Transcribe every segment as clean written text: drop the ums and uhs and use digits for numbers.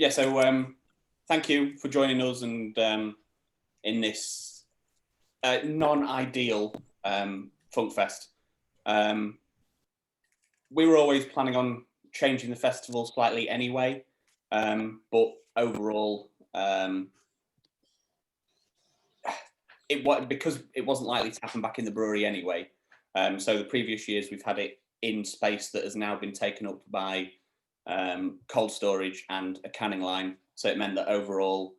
So thank you for joining us and in this non-ideal Funk Fest. We were always planning on changing the festival slightly anyway, but overall, because it wasn't likely to happen back in the brewery anyway. So the previous years we've had it in space that has now been taken up by cold storage and a canning line. So it meant that overall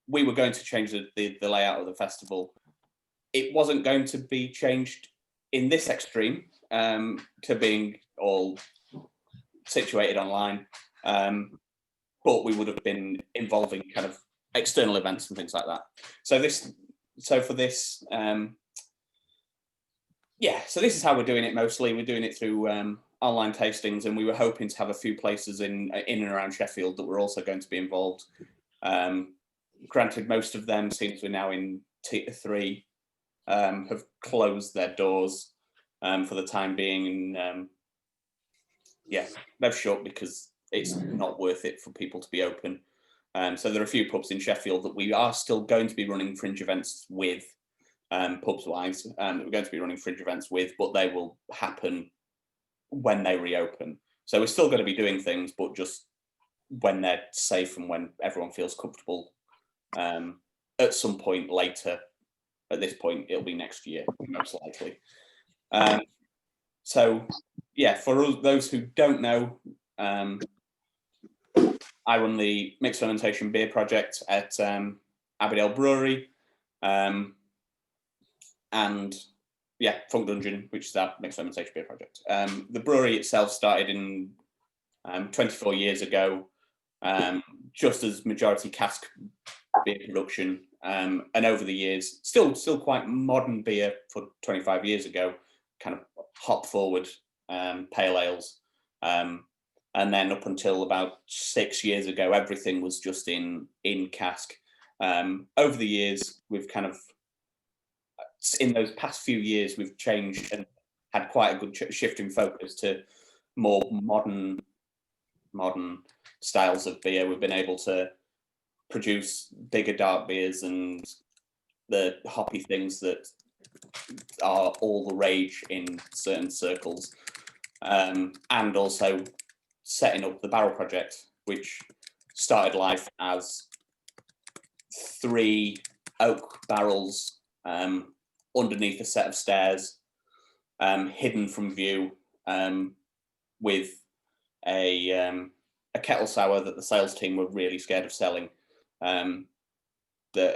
we were going to change the layout of the festival. It wasn't going to be changed in this extreme to being all situated online, but we would have been involving kind of external events and things like that. So this is how we're doing it mostly. We're doing it through online tastings, and we were hoping to have a few places in and around Sheffield that were also going to be involved. Granted, most of them, since we're now in Tier 3, have closed their doors for the time being, and they've shut because it's not worth it for people to be open. So there are a few pubs in Sheffield that we are still going to be running fringe events with, pubs-wise, we're going to be running fringe events with, but they will happen when they reopen. So we're still going to be doing things, but just when they're safe and when everyone feels comfortable. At some point later, at this point, it'll be next year, most likely. So yeah, for those who don't know, I run the mixed fermentation beer project at Abbeydale Brewery, and Funk Dungeon, which is our mixed fermentation beer project. The brewery itself started in 24 years ago, just as majority cask beer production, and over the years, still quite modern beer for 25 years ago, kind of hop forward pale ales. And then up until about 6 years ago, everything was just in cask. Over the years, we've kind of, in those past few years, we've changed and had quite a good shift in focus to more modern styles of beer. We've been able to produce bigger dark beers and the hoppy things that are all the rage in certain circles, and also setting up the barrel project, which started life as 3 oak barrels underneath a set of stairs, hidden from view, with a kettle sour that the sales team were really scared of selling, a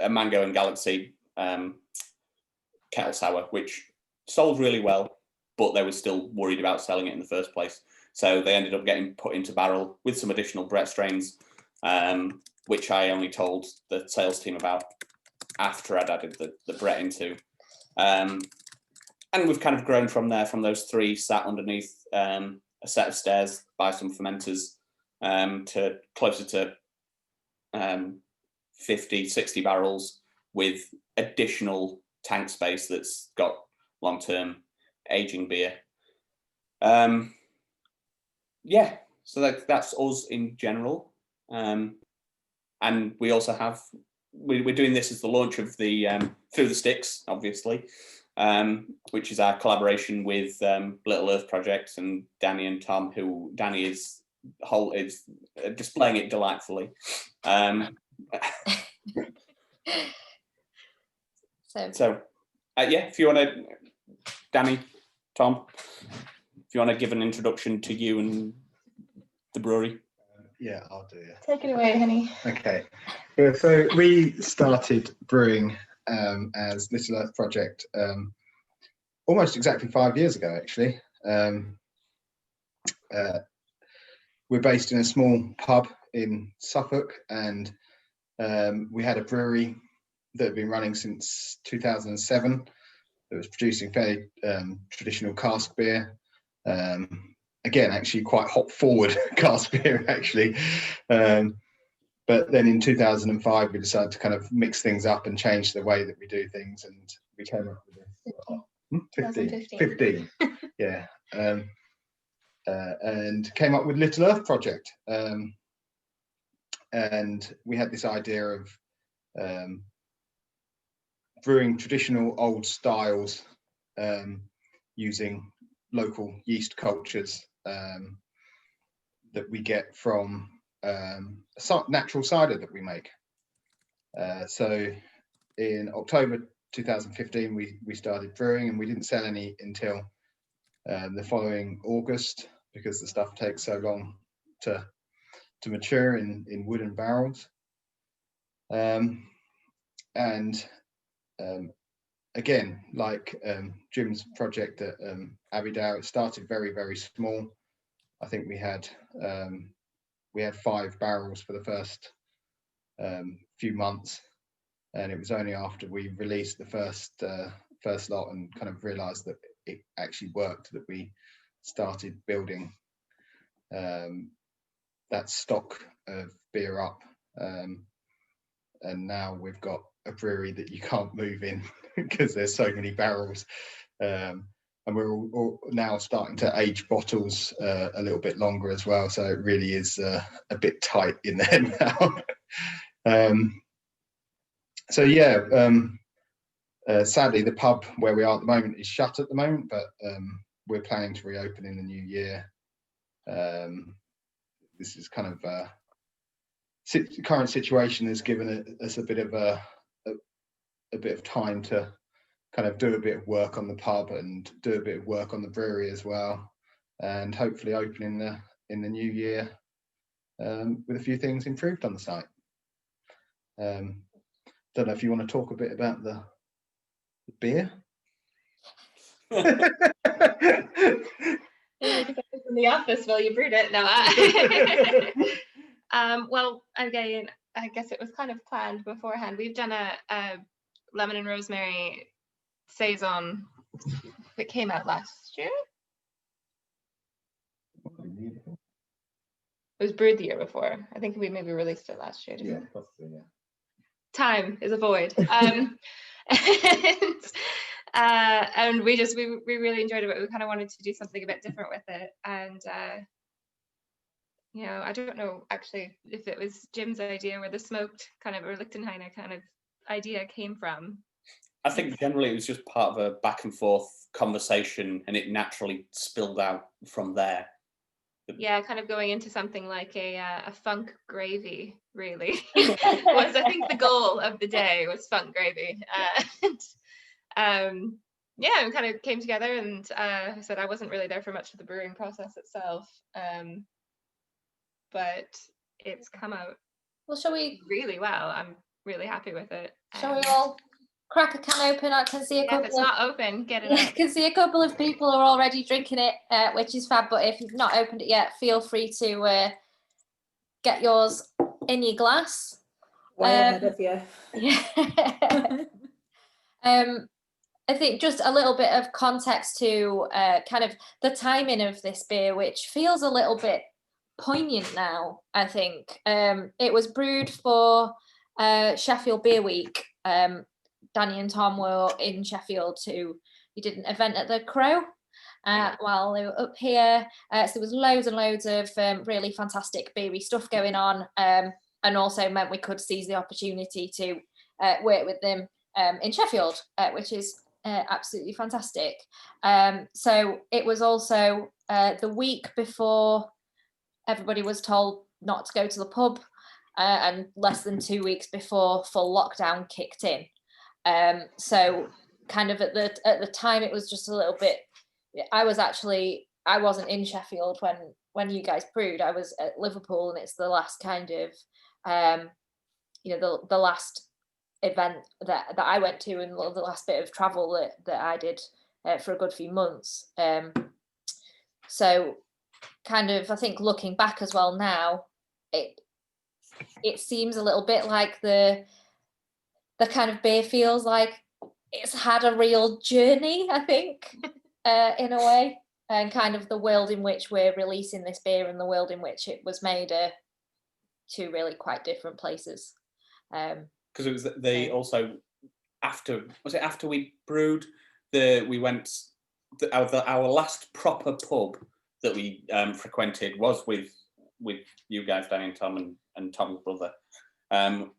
Mango and Galaxy kettle sour, which sold really well, but they were still worried about selling it in the first place. So they ended up getting put into barrel with some additional Brett strains, which I only told the sales team about after I'd added the Brett into. And we've kind of grown from there, from those 3 sat underneath a set of stairs by some fermenters, to closer to 50, 60 barrels with additional tank space that's got long-term aging beer. So that's us in general. And we also have, we're doing this as the launch of the Through the Sticks, obviously, which is our collaboration with Little Earth Project and Danny and Tom, who Danny is displaying it delightfully. If you want to, Danny, Tom, if you want to give an introduction to you and the brewery. Yeah, I'll do it. Take it away, honey. Okay. Yeah, so we started brewing as Little Earth Project almost exactly 5 years ago, actually. We're based in a small pub in Suffolk, and we had a brewery that had been running since 2007. That was producing fairly traditional cask beer. Again, actually quite hop forward cask beer, actually. But then in 2005, we decided to kind of mix things up and change the way that we do things, and we came up with this. 15. Yeah. And came up with Little Earth Project. and we had this idea of brewing traditional old styles using local yeast cultures that we get from natural cider that we make. So in October 2015, we started brewing, and we didn't sell any until the following August, because the stuff takes so long to mature in wooden barrels. Again, like Jim's project at Abbeydale, it started very, very small. I think we had 5 barrels for the first few months, and it was only after we released the first lot and kind of realised that it actually worked that we started building that stock of beer up, and now we've got a brewery that you can't move in because there's so many barrels, and we're all now starting to age bottles a little bit longer as well, so it really is a bit tight in there now. So yeah, sadly the pub where we are at the moment is shut at the moment, but we're planning to reopen in the new year. This is kind of the current situation has given us a bit of time to kind of do a bit of work on the pub and do a bit of work on the brewery as well, and hopefully open in the new year with a few things improved on the site. Don't know if you want to talk a bit about the beer. In the office while you brewed it. No. Well, again, I guess it was kind of planned beforehand. We've done a lemon and rosemary saison that came out last year. It was brewed the year before. I think we maybe released it last year. Yeah, possibly, yeah. Time is a void. And we really enjoyed it, but we kind of wanted to do something a bit different with it. And you know, I don't know actually if it was Jim's idea where the smoked kind of or Lichtenhainer kind of idea came from. I think generally it was just part of a back and forth conversation, and it naturally spilled out from there. Yeah, kind of going into something like a funk gravy, really. Was I think the goal of the day was funk gravy. Yeah, it kind of came together, and I said I wasn't really there for much of the brewing process itself, but it's come out Well, shall we? really well. I'm really happy with it. Shall we all crack a can open? I can see a Yeah, couple. if it's not open, get it I out. can see a couple of people are already drinking it, which is fab. But if you've not opened it yet, feel free to get yours in your glass. Way ahead of you. Yeah. I think just a little bit of context to kind of the timing of this beer, which feels a little bit poignant now, I think. It was brewed for Sheffield Beer Week. Danny and Tom were in Sheffield we did an event at the Crow while they were up here. So there was loads and loads of really fantastic beery stuff going on, and also meant we could seize the opportunity to work with them in Sheffield, which is absolutely fantastic. So it was also the week before everybody was told not to go to the pub, and less than 2 weeks before full lockdown kicked in. So kind of at the time it was just a little bit. I wasn't in Sheffield when you guys brewed. I was at Liverpool, and it's the last kind of the last event that I went to, and the last bit of travel that I did for a good few months. So kind of, I think looking back as well now, it seems a little bit like the kind of beer feels like it's had a real journey, I think, in a way, and kind of the world in which we're releasing this beer and the world in which it was made are two really quite different places. Because it was also after we brewed, we went our last proper pub that we frequented was with you guys, Danny and Tom and and Tom's brother.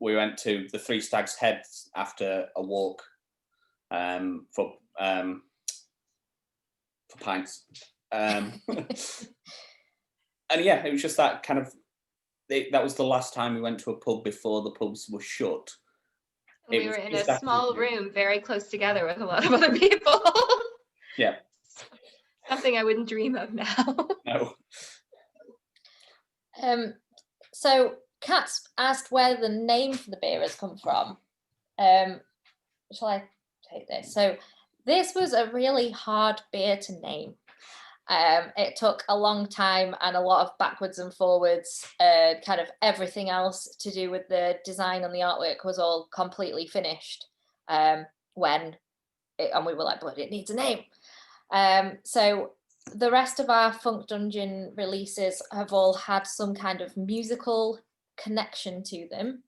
We went to the Three Stags Heads after a walk for pints. And yeah, it was just that kind of, that was the last time we went to a pub before the pubs were shut. We were in a small room very close together with a lot of other people. Yeah. Something I wouldn't dream of now. No. So Kat's asked where the name for the beer has come from. Shall I take this? So this was a really hard beer to name. It took a long time and a lot of backwards and forwards. Kind of everything else to do with the design and the artwork was all completely finished and we were like, but it needs a name. So the rest of our Funk Dungeon releases have all had some kind of musical connection to them,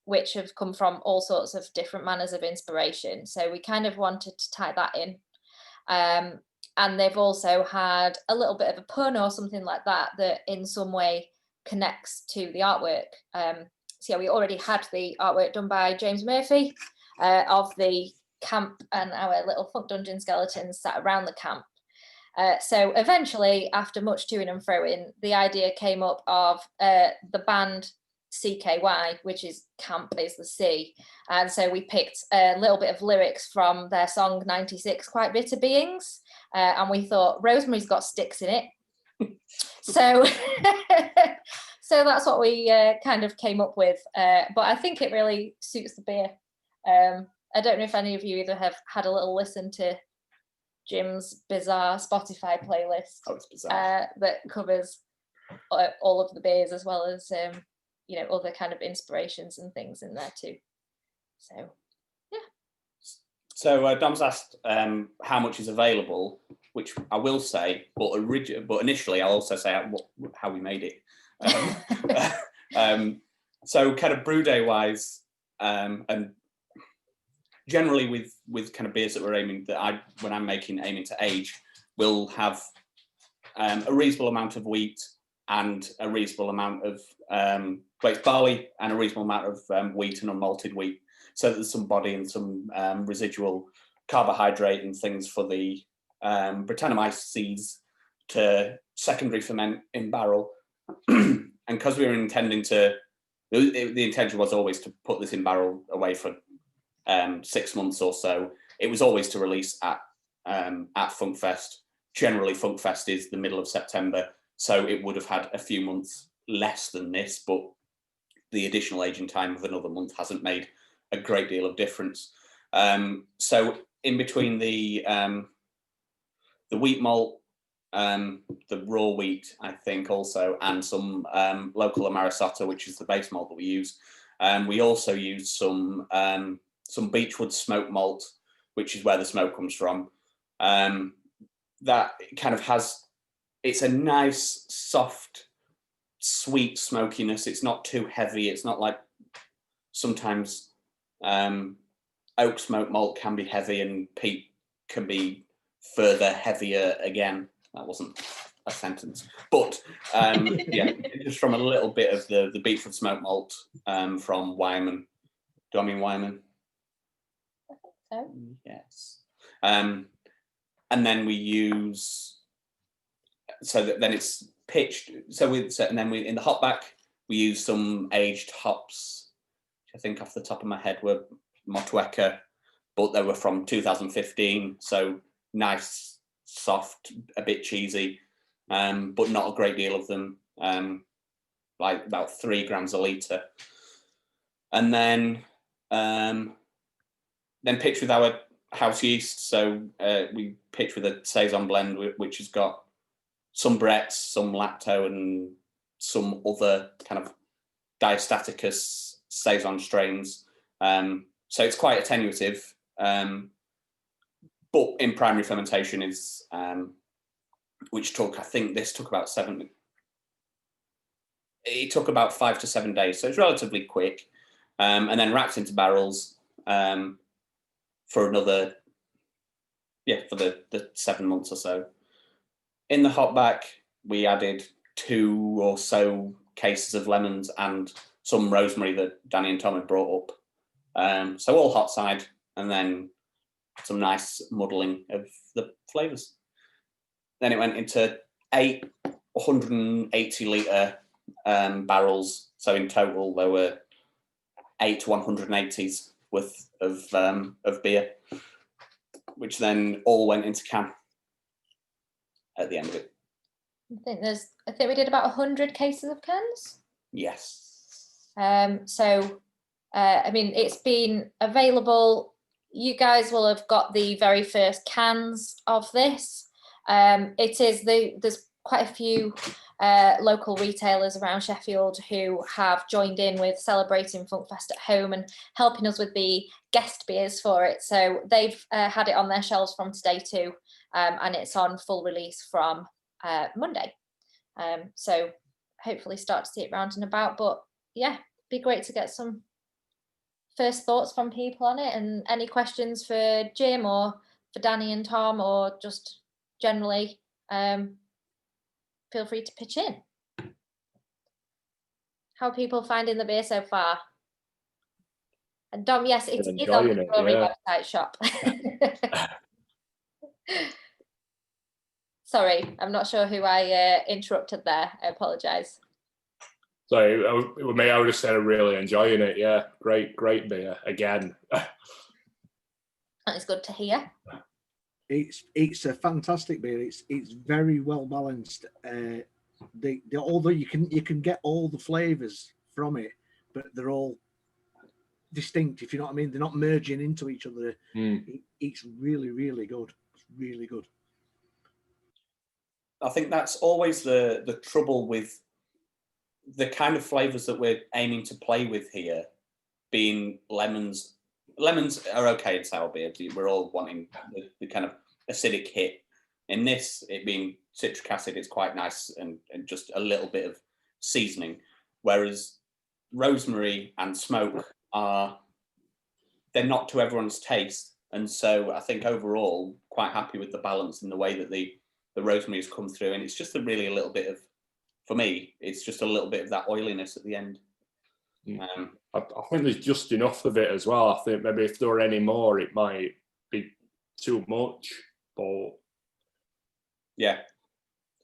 which have come from all sorts of different manners of inspiration. So we kind of wanted to tie that in. And they've also had a little bit of a pun or something like that in some way connects to the artwork. So yeah, we already had the artwork done by James Murphy of the camp and our little Funk Dungeon skeletons sat around the camp. So eventually, after much toing and froing, the idea came up of the band CKY, which is camp is the sea. And so we picked a little bit of lyrics from their song 96, Quite Bitter Beings. And we thought, Rosemary's got sticks in it. So so that's what we kind of came up with. But I think it really suits the beer. I don't know if any of you either have had a little listen to Jim's bizarre Spotify playlist. Oh, it's bizarre. That covers all of the beers as well as other kind of inspirations and things in there too. So yeah. So Dom's asked how much is available, which I will say, but initially I'll also say how we made it. So kind of brew day wise, and generally with kind of beers that we're aiming to age, we'll have a reasonable amount of wheat and a reasonable amount of it's barley and a reasonable amount of wheat and unmalted wheat, so that there's some body and some residual carbohydrate and things for the Brettanomyces seeds to secondary ferment in barrel. And because we were intending to, the intention was always to put this in barrel away for 6 months or so. It was always to release at Funkfest. Generally, Funkfest is the middle of September, so it would have had a few months less than this, but the additional aging time of another month hasn't made a great deal of difference. So in between the wheat malt, the raw wheat, I think also, and some local Amarasata, which is the base malt that we use. We also use some Beechwood smoke malt, which is where the smoke comes from. That kind of it's a nice, soft, sweet smokiness. It's not too heavy. It's not like sometimes oak smoke malt can be heavy and peat can be further heavier again. That wasn't a sentence, but yeah, just from a little bit of the Beechwood smoke malt from Wyman. Do I mean Wyman? I think so. Yes. And then we use, so that then it's pitched. And then in the hop back we use some aged hops, which I think off the top of my head were Motueka, but they were from 2015. So nice, soft, a bit cheesy, but not a great deal of them. Like about 3 grams a litre. And then pitch with our house yeast. So we pitch with a Saison blend, which has got some Brett's, some Lacto, and some other kind of Diastaticus Saison strains. So it's quite attenuative, but in primary fermentation is, which I think this took about 7. It took about 5 to 7 days, so it's relatively quick, and then wrapped into barrels for another, for the 7 months or so. In the hop back, we added 2 or so cases of lemons and some rosemary that Danny and Tom had brought up. So all hot side, and then some nice muddling of the flavours. Then it went into 8 180 litre barrels. So in total, there were 8 180s worth of beer, which then all went into can at the end of it. I think we did about 100 cases of cans. Yes. So I mean, it's been available. You guys will have got the very first cans of this. There's quite a few local retailers around Sheffield who have joined in with celebrating Funkfest at home and helping us with the guest beers for it. So they've had it on their shelves from today too, and it's on full release from Monday. So hopefully start to see it round and about. But yeah, be great to get some first thoughts from people on it, and any questions for Jim or for Danny and Tom, or just generally, feel free to pitch in. How are people finding the beer so far? And Dom, yes, it is on the brewery website shop. Sorry, I'm not sure who I interrupted there. I apologise. Sorry, with me, I would have said I'm really enjoying it. Yeah, great beer again. That is good to hear. It's a fantastic beer. It's very well balanced. Although you can get all the flavors from it, but they're all distinct. If you know what I mean, they're not merging into each other. It's really, really good. It's really good. I think that's always the trouble with the kind of flavors that we're aiming to play with here, being lemons. Lemons are okay in sour beer. We're all wanting the kind of acidic hit. In this, it being citric acid, it's quite nice and just a little bit of seasoning. Whereas rosemary and smoke they're not to everyone's taste. And so I think overall, quite happy with the balance and the way that the rosemary has come through. And it's just really a little bit of, for me, it's just a little bit of that oiliness at the end. I think there's just enough of it as well. I think maybe if there were any more, it might be too much. But yeah,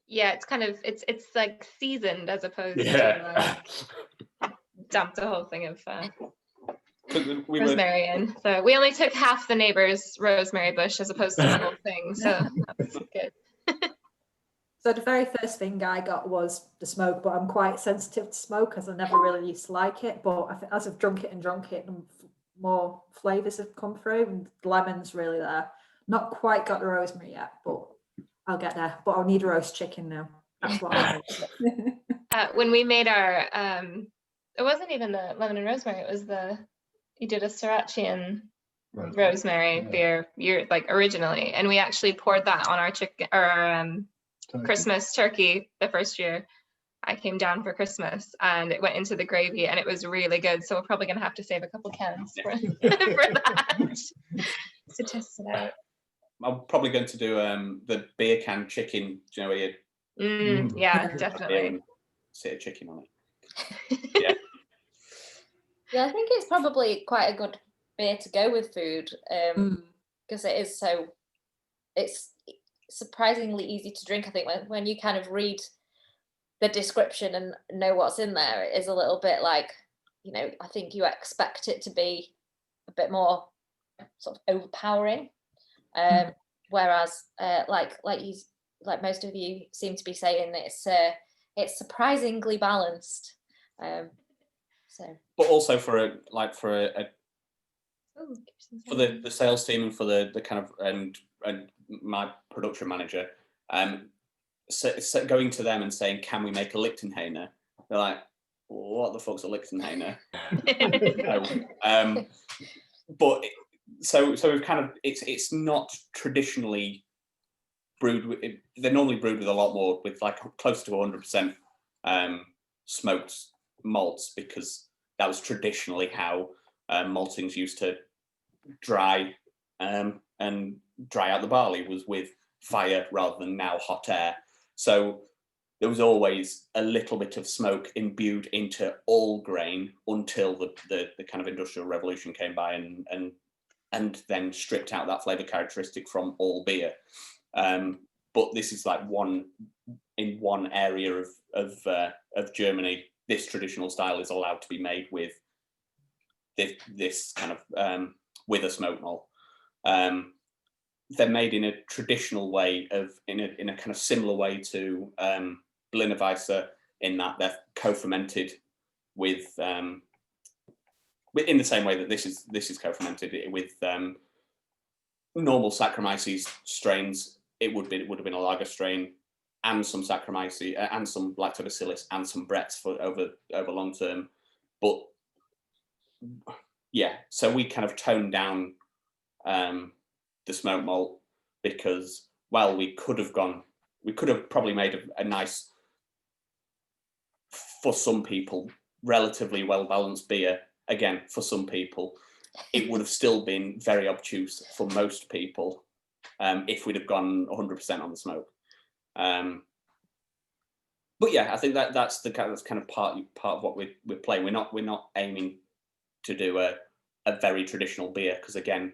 it's kind of it's like seasoned as opposed to dumped a whole thing of we rosemary in. So we only took half the neighbor's rosemary bush as opposed to the whole thing. So that's good. So the very first thing I got was the smoke, but I'm quite sensitive to smoke as I never really used to like it. But I think as I've drunk it, more flavours have come through, and the lemon's really there. Not quite got the rosemary yet, but I'll get there. But I'll need roast chicken now. That's what I need. When we made our, it wasn't even the lemon and rosemary. It was you did a sriracha and rosemary beer, originally, and we actually poured that on our chicken or our Christmas turkey the first year I came down for Christmas, and it went into the gravy, and it was really good. So we're probably gonna have to save a couple cans for that to test it out. I'm probably going to do the beer can chicken. Do you know where you? Yeah, definitely. Sit a chicken on it. Yeah, I think it's probably quite a good beer to go with food, because it's surprisingly easy to drink. I think when you kind of read the description and know what's in there, it is a little bit like, I think you expect it to be a bit more sort of overpowering, whereas like most of you seem to be saying, it's surprisingly balanced. But also for the sales team and for the kind of and my production manager, so going to them and saying, can we make a Lichtenhainer? They're like, what the fuck's a Lichtenhainer? But so we've kind of, it's not traditionally brewed. They're normally brewed with a lot more, with like close to 100% smoked malts, because that was traditionally how maltings used to dry and dry out the barley, was with fire rather than now hot air. So there was always a little bit of smoke imbued into all grain until the kind of industrial revolution came by and then stripped out that flavour characteristic from all beer. But this is like one area of Germany. This traditional style is allowed to be made with this kind of with a smoke malt. They're made in a traditional way in a kind of similar way to Berliner Weisse, in that they're co-fermented with in the same way that this is co-fermented with normal Saccharomyces strains. It would have been a lager strain and some Saccharomyces and some Lactobacillus and some Bretts for over long term. But yeah, so we kind of toned down the smoke malt because, well, we could have probably made a nice, for some people, relatively well-balanced beer. Again, for some people, it would have still been very obtuse for most people if we'd have gone 100% on the smoke. But yeah, I think that's kind of part of what we're playing. We're not aiming to do a very traditional beer, because again,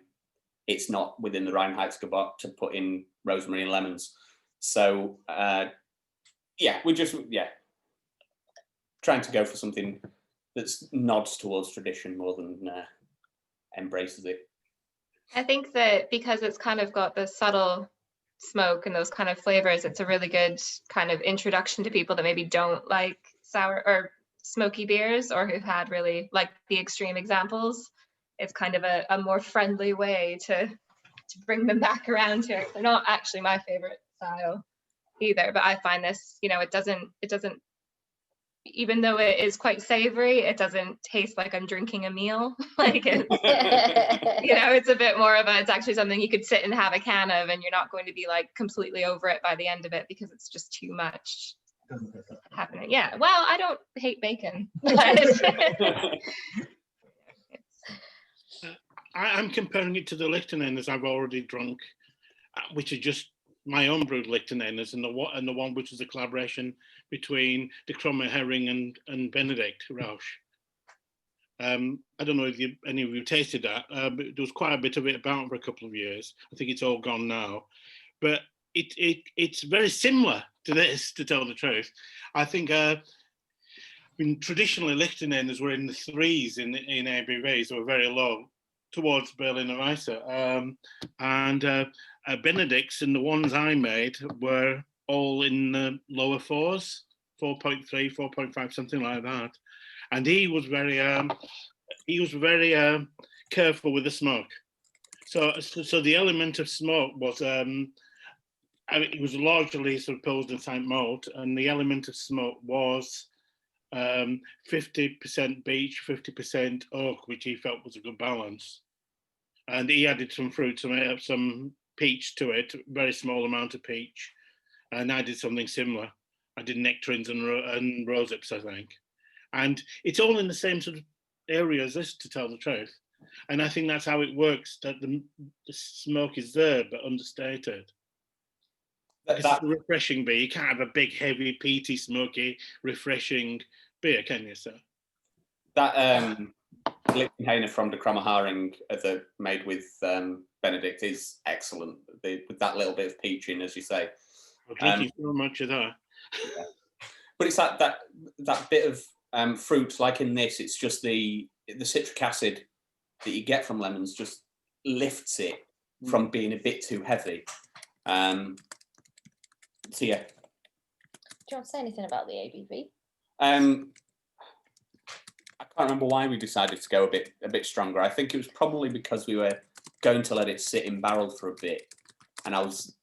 it's not within the Reinheitsgebot to put in rosemary and lemons. So yeah, we're just trying to go for something that's nods towards tradition more than embraces it. I think that because it's kind of got the subtle smoke and those kind of flavors, it's a really good kind of introduction to people that maybe don't like sour or smoky beers, or who've had really like the extreme examples. It's kind of a more friendly way to bring them back around to it. They're not actually my favorite style either, but I find this, it doesn't, even though it is quite savory, it doesn't taste like I'm drinking a meal. Like it's, it's a bit more of it's actually something you could sit and have a can of, and you're not going to be like completely over it by the end of it because it's just too much happening. Yeah, well, I don't hate bacon. I'm comparing it to the Lichtenhainers I've already drunk, which are just my own brewed Lichtenhainers, and the one which is a collaboration between the Cromer Herring and Benedict Rausch. I don't know if any of you tasted that, but there was quite a bit of it about for a couple of years. I think it's all gone now, but it's very similar to this, to tell the truth. I think traditionally Lichtenhainers were in the 3s in ABVs, they were very low towards Berliner Weisse, and Benedict's and the ones I made were all in the lower 4s, 4.3, 4.5, something like that. And he was very careful with the smoke. So the element of smoke was, it was largely sort of Pilsner type malt, and the element of smoke was 50% beech, 50% oak, which he felt was a good balance. And he added some fruit, some peach to it, very small amount of peach. And I did something similar. I did nectarines and rosehips, I think. And it's all in the same sort of area as this, to tell the truth. And I think that's how it works, that the smoke is there, but understated. It's a refreshing beer. You can't have a big, heavy, peaty, smoky, refreshing beer, can you, sir? That Lichtenhainer from the Cromer Herring made with Benedict is excellent. With that little bit of peach in, as you say. I'm drinking so much of that. Yeah. But it's that bit of fruit, like in this, it's just the citric acid that you get from lemons just lifts it from being a bit too heavy. So yeah. Do you want to say anything about the ABV? I can't remember why we decided to go a bit stronger. I think it was probably because we were going to let it sit in barrel for a bit, and I was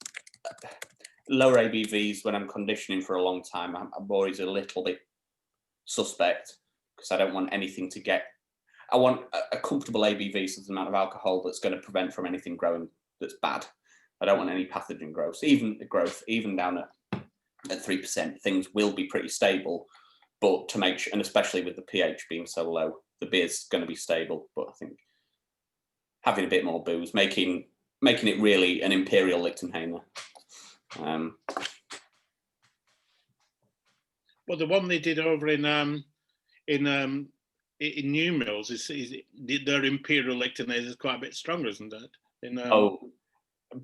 lower ABVs when I'm conditioning for a long time. I'm always a little bit suspect because I don't want anything to get. I want a comfortable ABV, so the amount of alcohol that's going to prevent from anything growing that's bad. I don't want any pathogen growth. Even down at 3%, things will be pretty stable. But to make sure, and especially with the pH being so low, the beer's going to be stable. But I think having a bit more booze, making it really an imperial Lichtenhainer. Well, the one they did over in New Mills is their Imperial Lichtenhainer is quite a bit stronger, isn't it?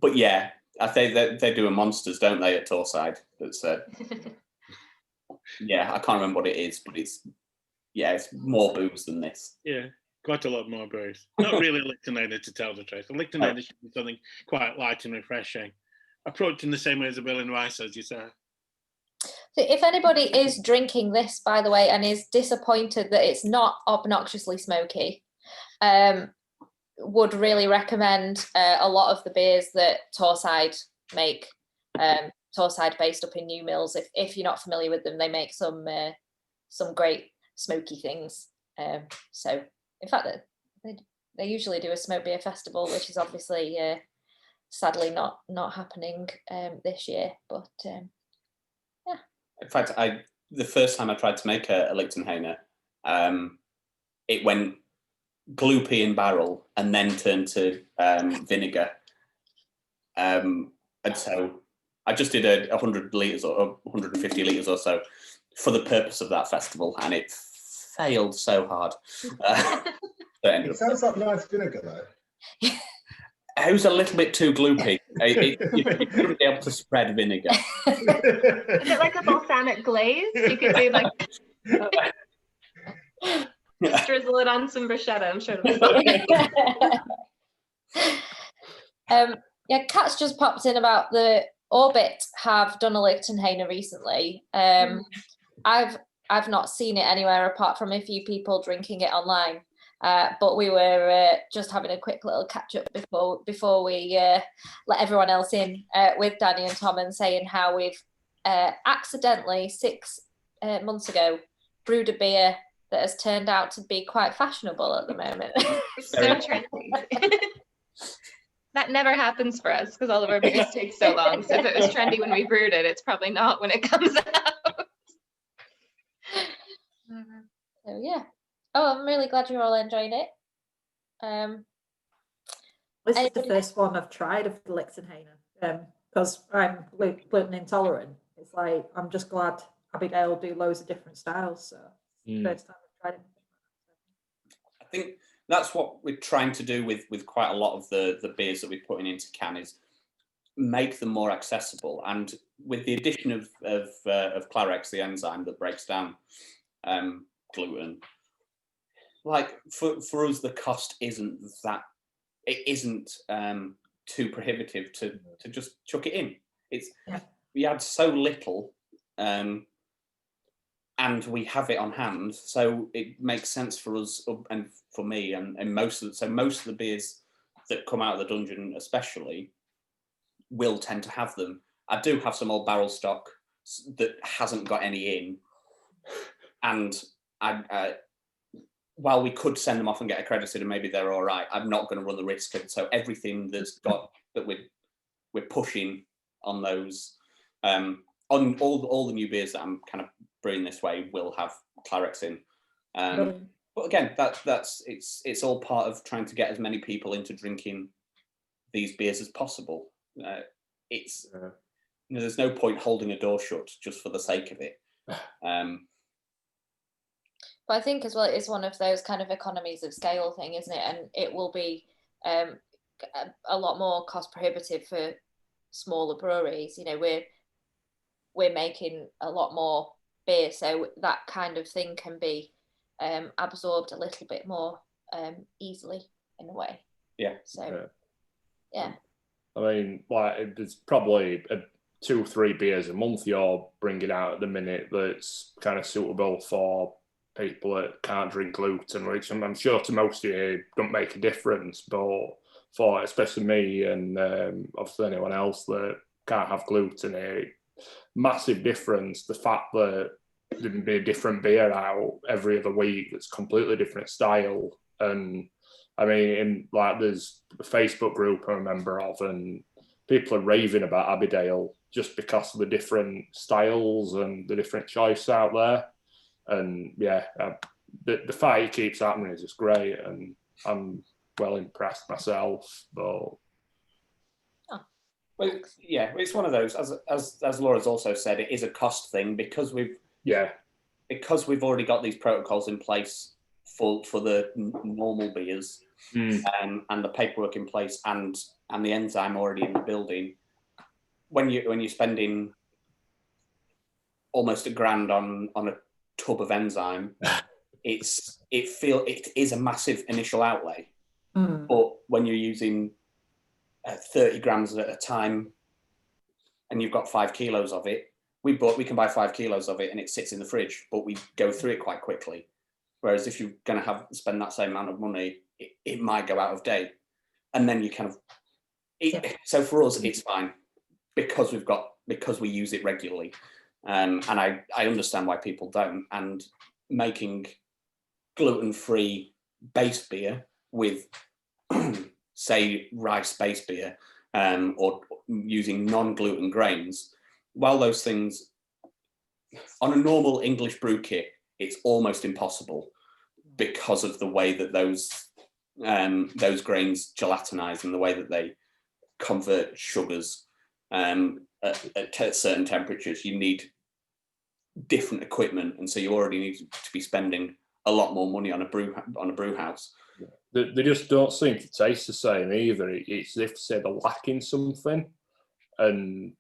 But yeah, I think they do a Monsters, don't they, at Torside? That's yeah, I can't remember what it is, but it's more booze than this. Yeah, quite a lot more booze. Not really a Lichtenhainer, to tell the truth. A Lichtenhainer should be something quite light and refreshing. Approached in the same way as a Berlin Weiss, as you say. So if anybody is drinking this, by the way, and is disappointed that it's not obnoxiously smoky, would really recommend a lot of the beers that Torside make. Torside, based up in New Mills. If you're not familiar with them, they make some great smoky things. So in fact, they usually do a smoke beer festival, which is obviously sadly not happening this year. But yeah. In fact, the first time I tried to make a Lichtenhainer, it went gloopy in barrel and then turned to vinegar. And so I just did 100 litres or 150 litres or so for the purpose of that festival, and it failed so hard. It sounds like nice vinegar, though. It was a little bit too gloopy. You couldn't be able to spread vinegar. Is it like a balsamic glaze? You could do like drizzle it on some bruschetta. I'm sure it'll be fine. Yeah, Kat's just popped in about the Orbit have done a Lichtenhainer recently. I've not seen it anywhere apart from a few people drinking it online. But we were just having a quick little catch up before we let everyone else in with Danny and Tom, and saying how we've accidentally 6 months ago brewed a beer that has turned out to be quite fashionable at the moment. So trendy. That never happens for us because all of our beers take so long. So if it was trendy when we brewed it, it's probably not when it comes out. So yeah. Oh, I'm really glad you're all enjoying it. This is the first one I've tried of the Lichtenhainer because I'm gluten intolerant. It's like, I'm just glad Abbeydale do loads of different styles. So first time I've tried it. I think that's what we're trying to do with quite a lot of the beers that we're putting into can, is make them more accessible. And with the addition of Clarex, the enzyme that breaks down gluten, like for us, the cost isn't too prohibitive to just chuck it in. We add so little, and we have it on hand, so it makes sense for us and for me and most of the beers that come out of the dungeon, especially, will tend to have them. I do have some old barrel stock that hasn't got any in, and while we could send them off and get accredited and maybe they're all right, I'm not going to run the risk. And so everything that's got that we're pushing on those, on all the new beers that I'm kind of brewing this way will have Clarex in. But again, it's all part of trying to get as many people into drinking these beers as possible. There's no point holding a door shut just for the sake of it. But I think as well, it's one of those kind of economies of scale thing, isn't it? And it will be a lot more cost prohibitive for smaller breweries. You know, we're making a lot more beer, so that kind of thing can be absorbed a little bit more easily in a way. Yeah. So, yeah. I mean, like, there's probably 2 or 3 beers a month you're bringing out at the minute that's kind of suitable for people that can't drink gluten, which I'm sure to most of you don't make a difference, but for especially me and obviously anyone else that can't have gluten, massive difference. The fact that there can be a different beer out every other week that's completely different style. And I mean, there's a Facebook group I'm a member of, and people are raving about Abbeydale just because of the different styles and the different choice out there. And yeah, the fact it keeps happening is just great, and I'm well impressed myself. But well, yeah, it's one of those. As Laura's also said, it is a cost thing because we've Yeah. Because we've already got these protocols in place for the normal beers, and the paperwork in place, and the enzyme already in the building. When you're spending almost $1,000 on a tub of enzyme, it is a massive initial outlay. But when you're using 30 grams at a time, and you've got 5 kilos of it, we can buy 5 kilos of it, and it sits in the fridge, but we go through it quite quickly. Whereas if you're going to spend that same amount of money, it might go out of date, and then you kind of. So for us, it's fine because we use it regularly, and I understand why people don't. And making gluten-free base beer with, say, rice-based beer, or using non-gluten grains, while those things on a normal English brew kit, it's almost impossible because of the way that those grains gelatinize and the way that they convert sugars at certain temperatures. You need different equipment, and so you already need to be spending a lot more money on a brew house. They just don't seem to taste the same either. It's as if, say, they're lacking something, and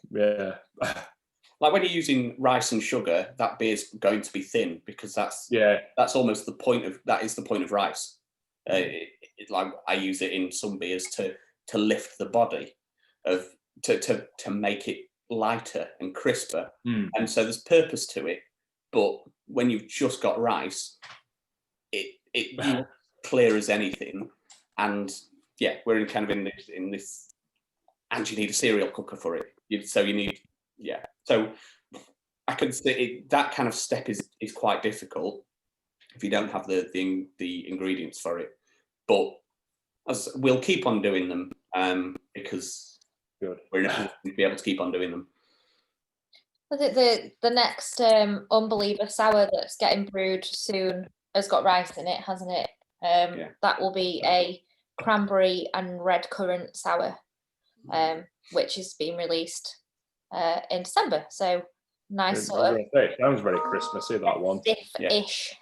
yeah. Like when you're using rice and sugar, that beer's going to be thin because that's almost the point of rice. Like I use it in some beers to lift the body, to make it lighter and crisper, and so there's purpose to it. But when you've just got rice, it clear as anything, and we're in this, and you need a cereal cooker for it. So I could say that kind of step is quite difficult if you don't have the ingredients for it. But we'll keep on doing them because we're in a position to be able to keep on doing them. I think the next Unbeliever sour that's getting brewed soon has got rice in it, hasn't it? That will be a cranberry and red currant sour, which is being released in December. So nice sort of. It sounds very Christmassy, that one. Stiff-ish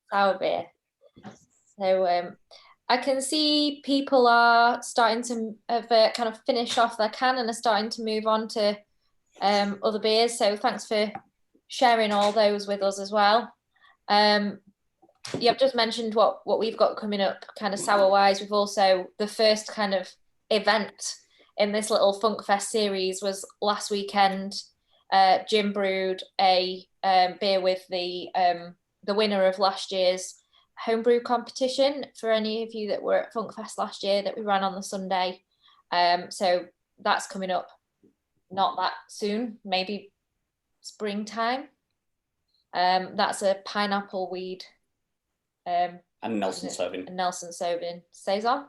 sour beer. So I can see people are starting to have kind of finish off their can and are starting to move on to other beers. So thanks for sharing all those with us as well. I've just mentioned what we've got coming up kind of sour wise. We've also, the first kind of event in this little Funk Fest series was last weekend. Jim brewed a beer with the winner of last year's homebrew competition, for any of you that were at Funk Fest last year, that we ran on the Sunday. So that's coming up not that soon, maybe springtime. That's a pineapple weed and Nelson Sauvin saison.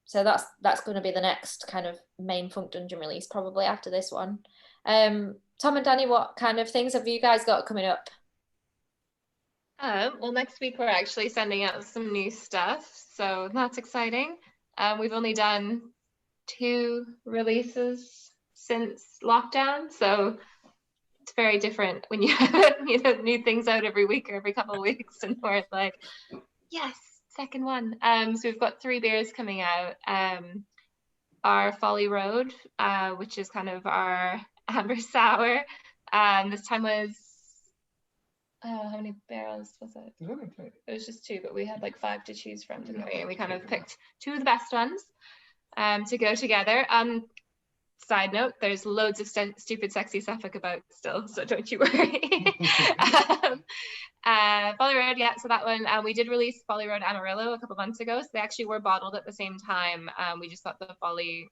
So that's going to be the next kind of main Funk Dungeon release, probably after this one. Tom and Danny, what kind of things have you guys got coming up? Well, next week we're actually sending out some new stuff, so that's exciting. We've only done 2 releases since lockdown, so it's very different when you have new things out every week or every couple of weeks, and we're like, yes, second one. So we've got 3 beers coming out. Our Folly Road, which is kind of our amber sour. This time was, how many barrels was it? It was just 2, but we had like 5 to choose from, didn't we? And we kind of picked 2 of the best ones to go together. Side note, there's loads of stupid sexy Suffolk about still, so don't you worry. Folly Road, so that one, we did release Folly Road Amarillo a couple months ago, so they actually were bottled at the same time. We just thought the Folly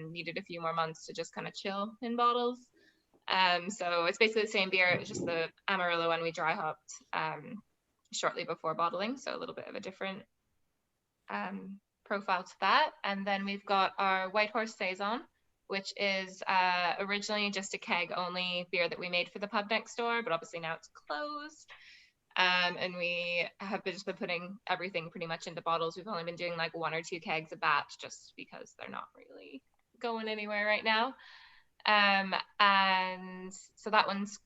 needed a few more months to just kind of chill in bottles. So it's basically the same beer, it's just the Amarillo one we dry hopped shortly before bottling, so a little bit of a different profile to that. And then we've got our White Horse Saison, which is originally just a keg only beer that we made for the pub next door, but obviously now it's closed. And we have just been putting everything pretty much into bottles. We've only been doing like 1 or 2 kegs a batch just because they're not really going anywhere right now. And so that one's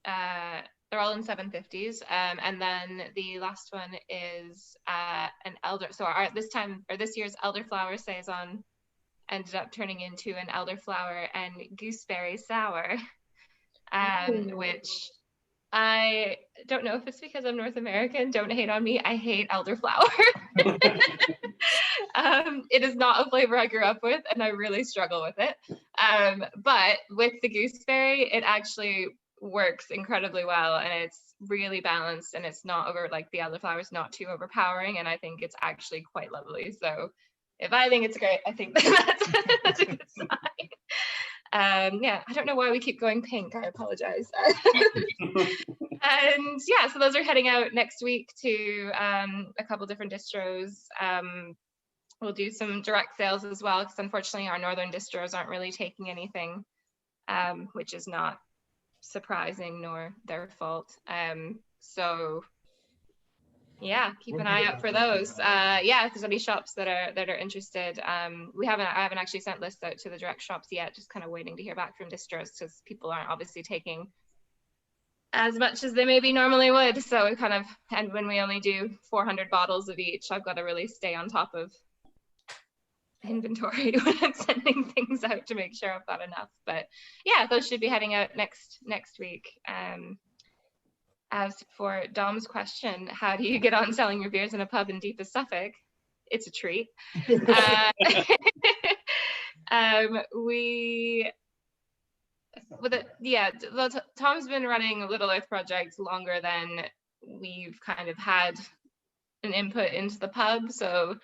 they're all in 750s. And then the last one is an elder. So this year's elderflower saison ended up turning into an elderflower and gooseberry sour, which I don't know if it's because I'm North American. Don't hate on me. I hate elderflower. It is not a flavor I grew up with, and I really struggle with it. But with the gooseberry, it actually works incredibly well, and it's really balanced, and it's not the elderflower is not too overpowering, and I think it's actually quite lovely. So if I think it's great, I think that's a good sign. Yeah, I don't know why we keep going pink. I apologize. And yeah, so those are heading out next week to a couple different distros. We'll do some direct sales as well, because unfortunately our northern distros aren't really taking anything, which is not surprising nor their fault. So yeah, keep an eye out for those. Yeah, if there's any shops that are interested. I haven't actually sent lists out to the direct shops yet, just kind of waiting to hear back from distros, because people aren't obviously taking as much as they maybe normally would. So we kind of, and when we only do 400 bottles of each, I've got to really stay on top of inventory when I'm sending things out to make sure I've got enough. But yeah, those should be heading out next week. As for Dom's question, how do you get on selling your beers in a pub in deepest Suffolk? It's a treat. Tom's been running Little Earth Project longer than we've kind of had an input into the pub. So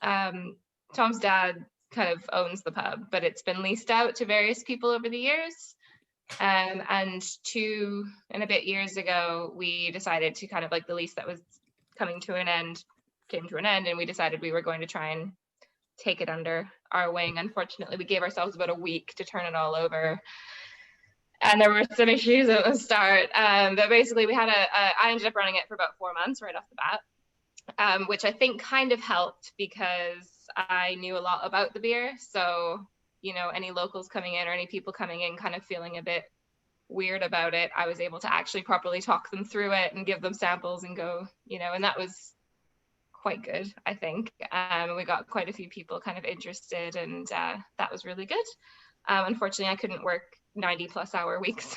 Tom's dad kind of owns the pub, but it's been leased out to various people over the years. And 2 and a bit years ago, we decided to kind of the lease that was coming to an end came to an end, and we decided we were going to try and take it under our wing. Unfortunately, we gave ourselves about a week to turn it all over, and there were some issues at the start. But basically, I ended up running it for about 4 months right off the bat, which I think kind of helped because I knew a lot about the beer. So any locals coming in or any people coming in kind of feeling a bit weird about it, I was able to actually properly talk them through it and give them samples and go, and that was quite good, I think. We got quite a few people kind of interested, and that was really good. Unfortunately, I couldn't work 90+ hour weeks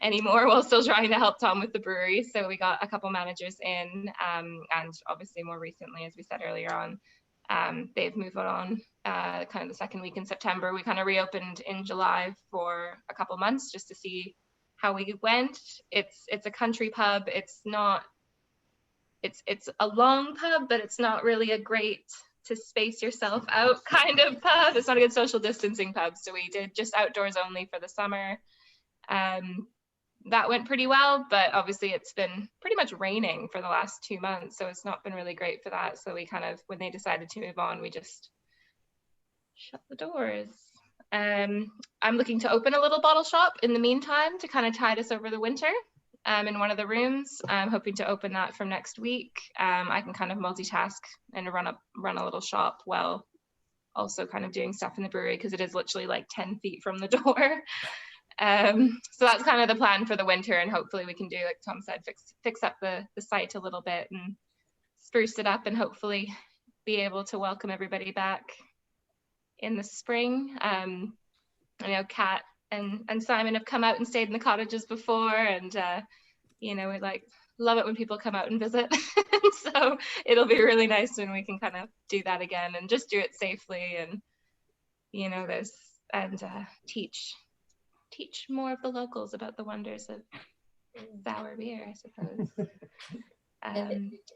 anymore while still trying to help Tom with the brewery. So we got a couple managers in, and obviously more recently, as we said earlier on, they've moved on kind of the second week in September. We kind of reopened in July for a couple months just to see how we went. It's a country pub. It's a long pub, but it's not really a great to space yourself out kind of pub. It's not a good social distancing pub. So we did just outdoors only for the summer. That went pretty well, but obviously it's been pretty much raining for the last 2 months, so it's not been really great for that. So we kind of, when they decided to move on, we just shut the doors. I'm looking to open a little bottle shop in the meantime to kind of tide us over the winter in one of the rooms. I'm hoping to open that from next week. I can kind of multitask and run a little shop while also kind of doing stuff in the brewery, because it is literally 10 feet from the door. So that's kind of the plan for the winter, and hopefully we can do, like Tom said, fix up the site a little bit and spruce it up, and hopefully be able to welcome everybody back in the spring. I know Kat and Simon have come out and stayed in the cottages before, and we love it when people come out and visit. So it'll be really nice when we can kind of do that again and just do it safely, and teach more of the locals about the wonders of sour beer, I suppose.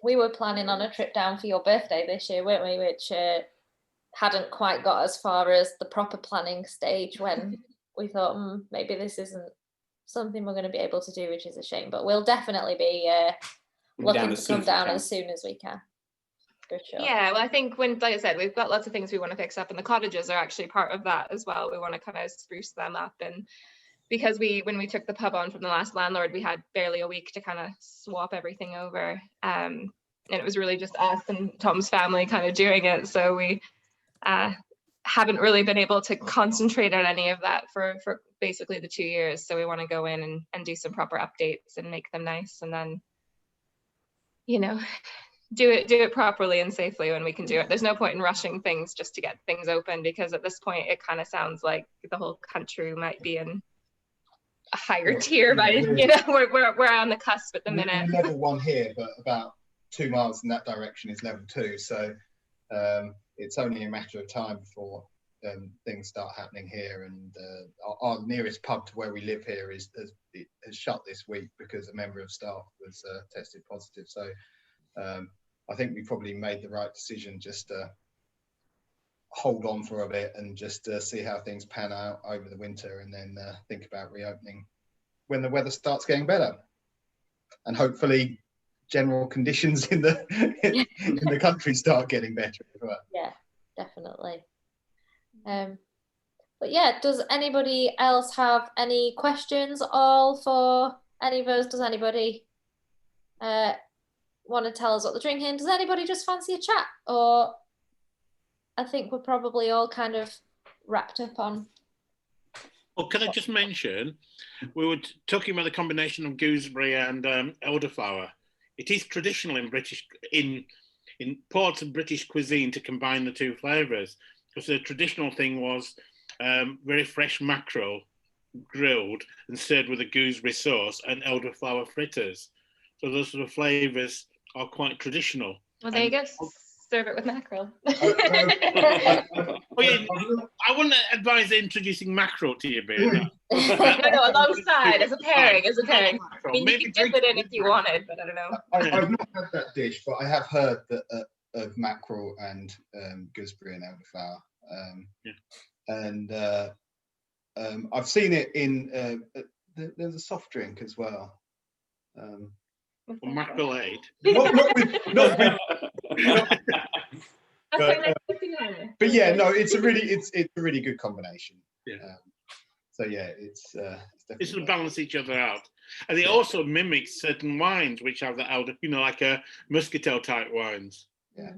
We were planning on a trip down for your birthday this year, weren't we? Which hadn't quite got as far as the proper planning stage, when we thought maybe this isn't something we're going to be able to do, which is a shame. But we'll definitely be looking to come down as soon as we can. For sure. Yeah, well, I think like I said, we've got lots of things we want to fix up, and the cottages are actually part of that as well. We want to kind of spruce them up, and because when we took the pub on from the last landlord, we had barely a week to kind of swap everything over, and it was really just us and Tom's family kind of doing it. So we haven't really been able to concentrate on any of that for basically the 2 years. So we want to go in and do some proper updates and make them nice, and then, you know, do it properly and safely when we can do it. There's no point in rushing things just to get things open, because at this point it kind of sounds like the whole country might be in a higher tier by, you know, we're on the cusp at the minute. We're level 1 here, but about 2 miles in that direction is level 2. So it's only a matter of time before things start happening here. And our nearest pub to where we live here has shut this week because a member of staff was tested positive. So I think we probably made the right decision just to hold on for a bit and just see how things pan out over the winter, and then think about reopening when the weather starts getting better, and hopefully general conditions in the country start getting better as well. Yeah, definitely. But yeah, does anybody else have any questions all for any of us? Does anybody want to tell us what they're drinking? Does anybody just fancy a chat? Or I think we're probably all kind of wrapped up on. Well, can I just mention, we were talking about the combination of gooseberry and elderflower. It is traditional in parts of British cuisine to combine the two flavours, because the traditional thing was very fresh mackerel grilled and served with a gooseberry sauce and elderflower fritters. So those sort of flavours are quite traditional. Well, there you go. Serve it with mackerel. I wouldn't advise introducing mackerel to your beer. No. No, alongside as a pairing. I mean, you could dip it in if you wanted, but I don't know. I've not had that dish, but I have heard that of mackerel and gooseberry and elderflower. And I've seen it in there's a soft drink as well. Mackerel-ade. Not with but yeah, no, it's a really good combination. Yeah. So yeah, it's sort of balance each other out, and it also mimics certain wines which have the elder, you know, like a muscatel type wines. Yeah.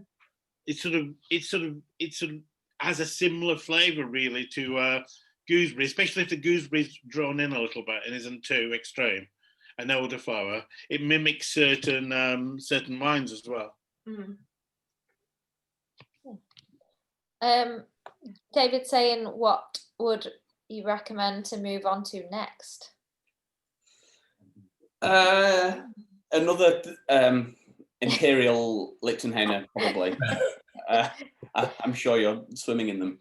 It sort of has a similar flavour really to gooseberry, especially if the gooseberry's drawn in a little bit and isn't too extreme. An elderflower, it mimics certain wines as well. Mm. David saying, what would you recommend to move on to next? Another Imperial Lichtenhainer, probably. I'm sure you're swimming in them.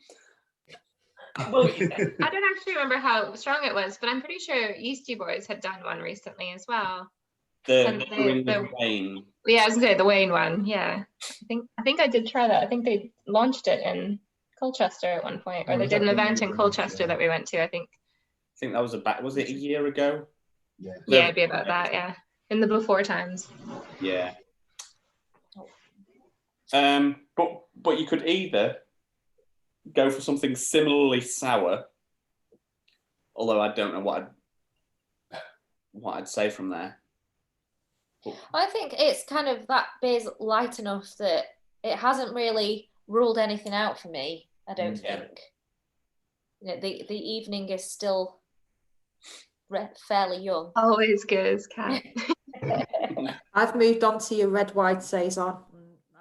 Well, I don't actually remember how strong it was, but I'm pretty sure Yeasty Boys had done one recently as well. The Wayne. Yeah, I was gonna say the Wayne one. Yeah, I think I did try that. I think they launched it in Colchester at one point, or they did an event in Colchester that we went to. I think that was was it a year ago? Yeah. Yeah, it'd be about that. Yeah, in the before times. Yeah. But you could either go for something similarly sour, although I don't know what I'd say from there. I think it's kind of, that beer's light enough that it hasn't really ruled anything out for me. I don't think. You know, the evening is still fairly young. Always goes, Kat. I've moved on to your red white saison.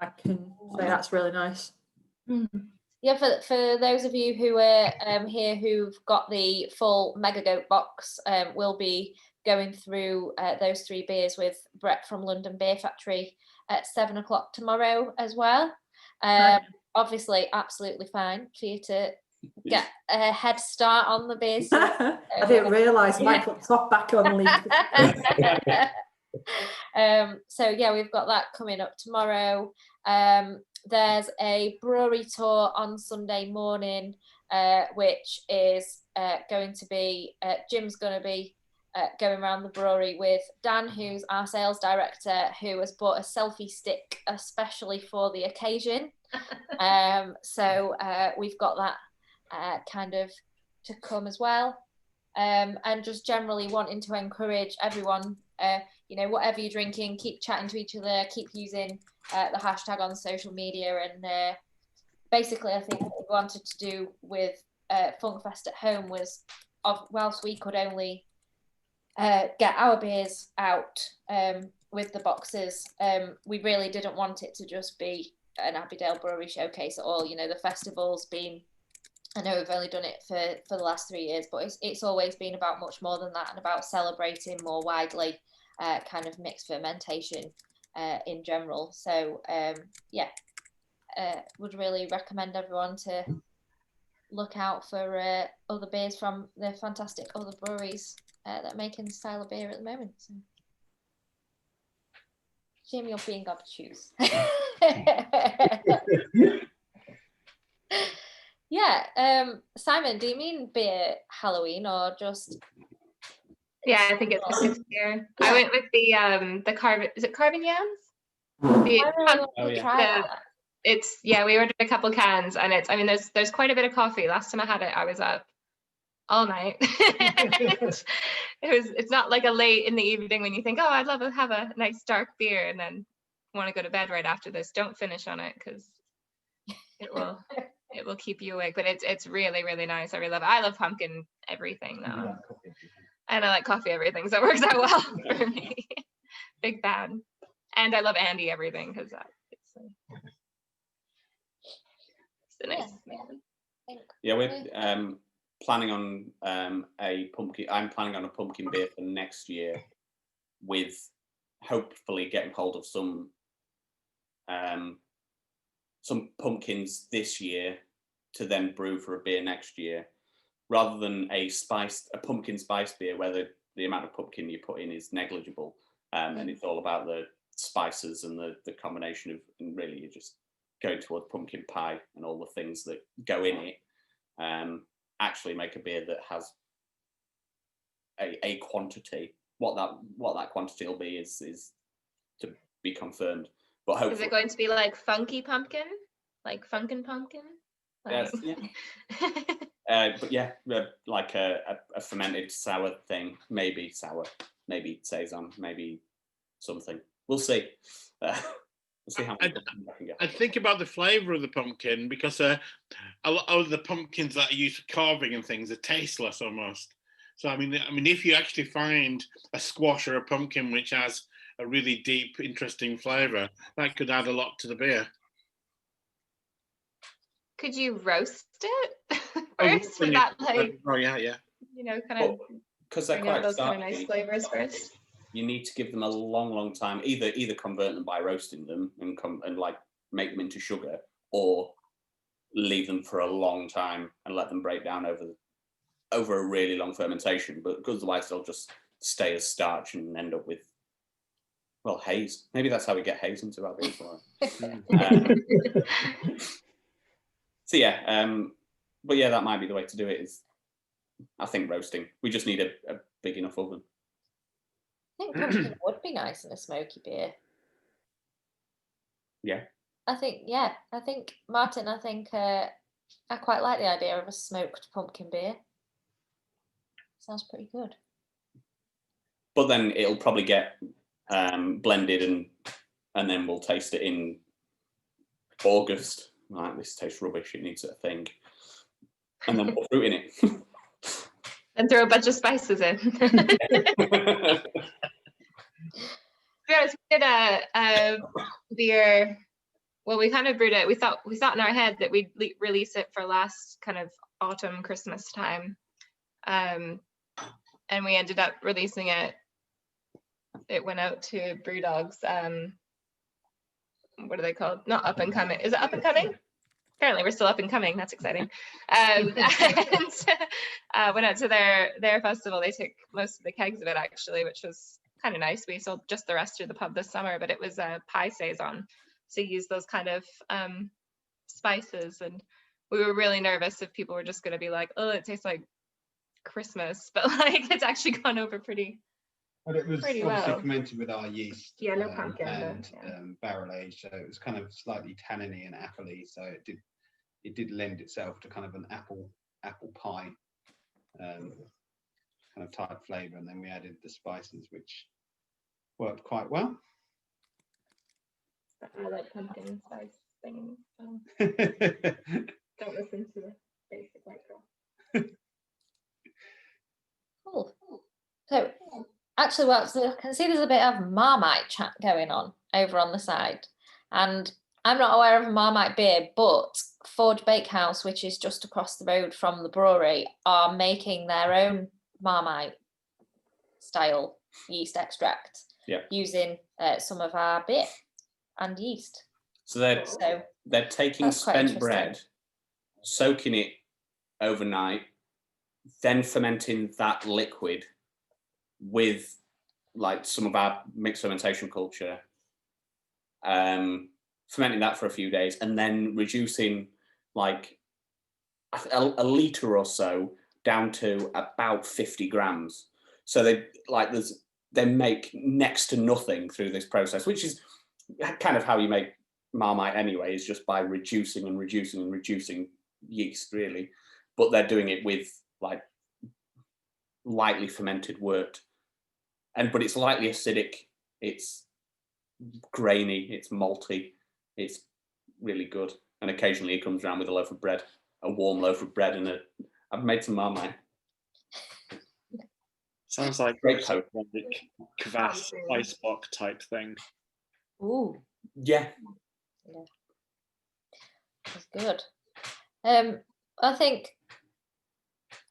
I can say that's really nice. Mm-hmm. Yeah, for those of you who are here who've got the full Mega Goat box, we'll be going through those 3 beers with Brett from London Beer Factory at 7 o'clock tomorrow as well. Obviously, absolutely fine for you to get a head start on the beers. I didn't realise I might put the top back on and leave. So yeah, we've got that coming up tomorrow. There's a brewery tour on Sunday morning, which is going to be, Jim's going to be going around the brewery with Dan, who's our sales director, who has bought a selfie stick especially for the occasion. So we've got that kind of to come as well. And just generally wanting to encourage everyone, you know, whatever you're drinking, keep chatting to each other, keep using the hashtag on social media, and basically I think we've wanted to do with Funkfest at home was, whilst we could only get our beers out with the boxes, we really didn't want it to just be an Abbeydale Brewery showcase at all. You know, the festival's been, I know we've only done it for the last 3 years, but it's always been about much more than that, and about celebrating more widely kind of mixed fermentation in general. So would really recommend everyone to look out for other beers from the fantastic other breweries that are making this style of beer at the moment. So. Shame you're being obtuse. Yeah, Simon, do you mean beer Halloween or just? Yeah, I think it's beer. I went with the carbon. Is it carbon yams? We ordered a couple cans, and it's. I mean, there's quite a bit of coffee. Last time I had it, I was up all night. It's not like a late in the evening when you think, oh, I'd love to have a nice dark beer, and then want to go to bed right after this. Don't finish on it, because it will keep you awake. But it's really, really nice. I really love it. I love pumpkin everything though. And I like coffee everything, so it works out well for me. Big fan. And I love Andy everything, because it's a nice man. Yeah, we're planning on a pumpkin. I'm planning on a pumpkin beer for next year, with hopefully getting hold of some pumpkins this year to then brew for a beer next year, rather than a pumpkin spice beer where the amount of pumpkin you put in is negligible, and it's all about the spices and the combination of, and really you're just going towards pumpkin pie and all the things that go in it. Actually make a beer that has a quantity. What that quantity will be is to be confirmed. But hopefully, is it going to be like funky pumpkin, like funkin' pumpkin? Like... Yes, yeah. But yeah, like a fermented sour thing, maybe sour, maybe saison, maybe something. We'll see. We'll see how much I can get. I think about the flavour of the pumpkin, because a lot of the pumpkins that are used for carving and things are tasteless almost. So I mean, if you actually find a squash or a pumpkin which has a really deep, interesting flavour, that could add a lot to the beer. Could you roast it first? Would that like? Oh yeah. You know, kind of. Because they're quite those starchy, kind of nice flavors first. You need to give them a long time. Either convert them by roasting them and like make them into sugar, or leave them for a long time and let them break down over a really long fermentation. But otherwise, they'll just stay as starch and end up with, well, haze. Maybe that's how we get haze into our beers. So yeah, but yeah, that might be the way to do it. Is I think roasting. We just need a big enough oven. I think pumpkin would be nice in a smoky beer. Yeah. I think Martin, I quite like the idea of a smoked pumpkin beer. Sounds pretty good. But then it'll probably get blended and then we'll taste it in August. Like, this tastes rubbish, it needs a thing. And then put fruit in it. And throw a bunch of spices in. To be honest, we did a beer. Well, we kind of brewed it. We thought in our head that we'd release it for last kind of autumn, Christmas time, and we ended up releasing it. It went out to Brewdog's. What are they called? Not Up and Coming. Is it Up and Coming? Apparently, we're still up and coming. That's exciting. And went out to their festival. They took most of the kegs of it, actually, which was kind of nice. We sold just the rest through the pub this summer, but it was a pie saison. So use those kind of spices. And we were really nervous if people were just going to be like, oh, it tastes like Christmas. But like, it's actually gone over pretty But it was pretty obviously well. fermented with our yeast, Yeah, no pumpkin, and barrel aged, so it was kind of slightly tanniny and appley. So it did lend itself to kind of an apple pie kind of type flavour, and then we added the spices, which worked quite well. I like pumpkin spice things. So. Don't listen to the basic white girl. Cool. So actually, well, so I can see there's a bit of Marmite chat going on over on the side, and I'm not aware of a Marmite beer, but Forge Bakehouse, which is just across the road from the brewery, are making their own Marmite style yeast extract using some of our beer and yeast. So they're taking spent bread, soaking it overnight, then fermenting that liquid with like some of our mixed fermentation culture, fermenting that for a few days, and then reducing like a litre or so down to about 50 grams. So they make next to nothing through this process, which is kind of how you make Marmite anyway, is just by reducing and reducing and reducing yeast, really. But they're doing it with like lightly fermented wort, but it's lightly acidic, it's grainy, it's malty, it's really good. And occasionally it comes around with a loaf of bread, a warm loaf of bread, and I've made some Marmite. Sounds like great like kvass ice block type thing. Ooh. Yeah. That's good. I think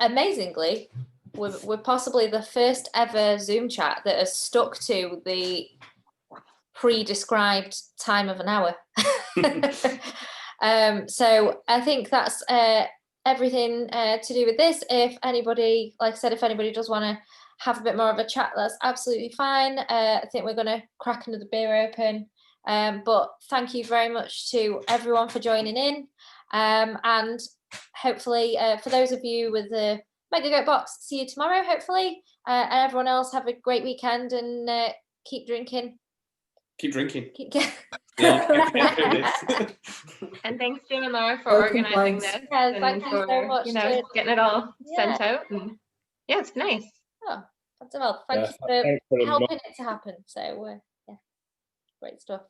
amazingly, we're possibly the first ever Zoom chat that has stuck to the pre-described time of an hour. So I think that's everything to do with this. If anybody, like I said, if anybody does want to have a bit more of a chat, that's absolutely fine. I think we're going to crack another beer open. But thank you very much to everyone for joining in. And hopefully for those of you with the Mega Goat box, see you tomorrow, hopefully. And everyone else have a great weekend and keep drinking. Keep drinking. And thanks, Jim and Laura, for organizing this. Yeah, thank you so much. Getting it all sent out. And yeah, it's nice. Oh, that's well. Thank you for helping it to happen. So yeah, great stuff.